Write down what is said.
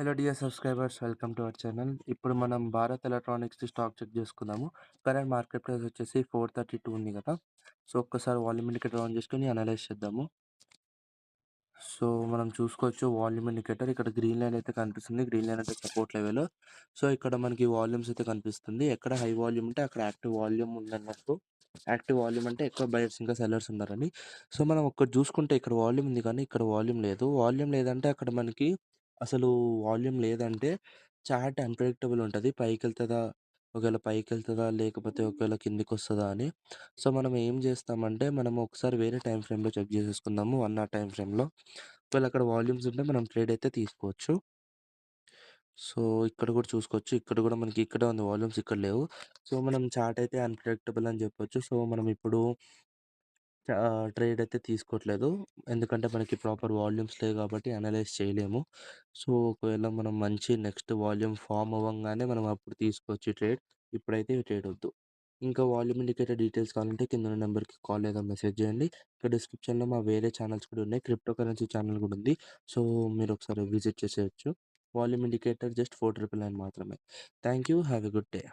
Hello dear subscribers, welcome to our channel. ఇప్పుడు మనం Bharat electronics stock check చేసుకుందాము. Current market price వచ్చేసి 432 ఉంది కదా. సో ఒక్కసారి వాల్యూమ్ ఇండికేటర్ ఆన్ చేసుకొని అనలైజ్ చేద్దాము. సో మనం చూసుకోవచ్చు వాల్యూమ్ ఇండికేటర్ ఇక్కడ గ్రీన్ లైన్ అయితే కనిపిస్తుంది. గ్రీన్ లైన్ అంటే సపోర్ట్ లెవెల్. సో ఇక్కడ మనకి వాల్యూమ్స్ అయితే కనిపిస్తుంది. ఎక్కడ హై వాల్యూమ్ ఉంటే అక్కడ యాక్టివ్ వాల్యూమ్ ఉందన్నట్టు. యాక్టివ్ వాల్యూమ్ అంటే ఎక్కువ బయర్స్ ఇంకా సెల్లర్స్ ఉన్నారని. సో మనం ఒక్కటి చూసుకుంటే ఇక్కడ వాల్యూమ్ ఉంది కానీ ఇక్కడ వాల్యూమ్ లేదు. వాల్యూమ్ లేదంటే అక్కడ మనకి అసలు వాల్యూమ్ లేదంటే చార్ట్ అన్‌ప్రెడిక్టబుల్ ఉంటది. పైకెళ్తదా? ఒకవేళ పైకెళ్తదా? లేకపోతే ఒకవేళ కిందకొస్తదా అని. సో మనం ఏం చేస్తామంటే మనం ఒకసారి వేరే టైమ్ ఫ్రేమ్‌లో చెక్ చేసేసుకుందాము. 1 అవర్ టైమ్ ఫ్రేమ్‌లో. ఒకవేళ అక్కడ వాల్యూమ్స్ ఉంటే మనం ట్రేడ్ అయితే తీసుకోవచ్చు. సో ఇక్కడ కూడా చూసుకోవచ్చు. ఇక్కడ కూడా మనకి ఇక్కడే ఉంది వాల్యూమ్స్ ఇక్కడ లేవు. సో మనం చార్ట్ అయితే అన్‌ప్రెడిక్టబుల్ అని చెప్పొచ్చు. సో మనం ఇప్పుడు ట్రేడ్ అయితే తీసుకోవట్లేదు. ఎందుకంటే మనకి ప్రాపర్ వాల్యూమ్స్ లేవు కాబట్టి అనలైజ్ చేయలేము. సో ఒకవేళ మనం మంచి నెక్స్ట్ వాల్యూమ్ ఫార్మ్ అవ్వంగానే మనం అప్పుడు తీసుకోవచ్చు ఈ ట్రేడ్. ఇప్పుడైతే ఈ ట్రేడ్ వద్దు. ఇంకా వాల్యూమ్ ఇండికేటర్ డీటెయిల్స్ కావాలంటే కింద ఉన్న నెంబర్‌కి కాల్ లేదా మెసేజ్ చేయండి. ఇక్కడ డిస్క్రిప్షన్‌లో మా వేరే ఛానల్స్ కూడా ఉన్నాయి. క్రిప్టో కరెన్సీ ఛానల్ కూడా ఉంది. సో మీరు ఒకసారి విజిట్ చేసేయొచ్చు. వాల్యూమ్ ఇండికేటర్ జస్ట్ 499 మాత్రమే. Thank you. Have a good day.